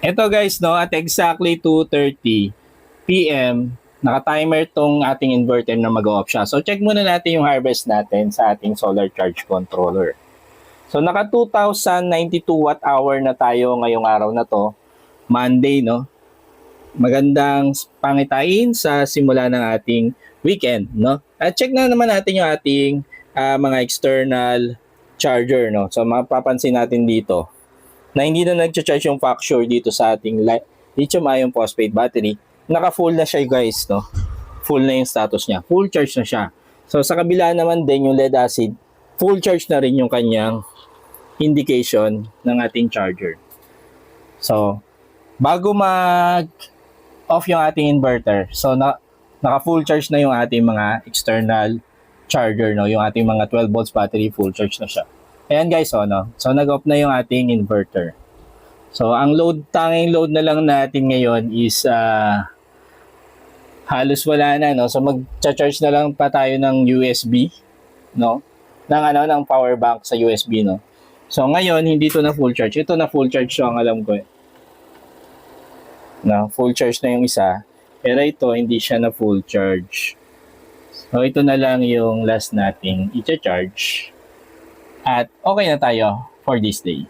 Ito guys, no, at exactly 2:30 PM, naka-timer tong ating inverter na mag-off siya. So check muna natin yung harvest natin sa ating solar charge controller. So naka 2092 watt hour na tayo ngayong araw na to, Monday, no. Magandang pangitain sa simula ng ating weekend, no. At check na naman natin yung ating mga external charger, no. So mapapansin natin dito na hindi na nag-charge yung facture dito sa ating lithium ion phosphate battery. Naka-full na siya guys, no. Full na yung status niya. Full charge na siya. So sa kabila naman din yung lead acid, full charge na rin yung kanyang indication ng ating charger. So bago mag-off yung ating inverter, so naka-full charge na yung ating mga external charger, no. Yung ating mga 12 volts battery, full charge na siya. Ayan guys, no? So nag-off na yung ating inverter. So ang tanging load na lang natin ngayon is halos wala na, no? So mag-charge na lang pa tayo ng USB, no? Ng power bank sa USB, no? So ngayon hindi to na full charge. Ito na full charge, so ang alam ko. Na full charge na yung isa, pero ito hindi siya na full charge. So ito na lang yung last nating i-charge. At okay na tayo for this day.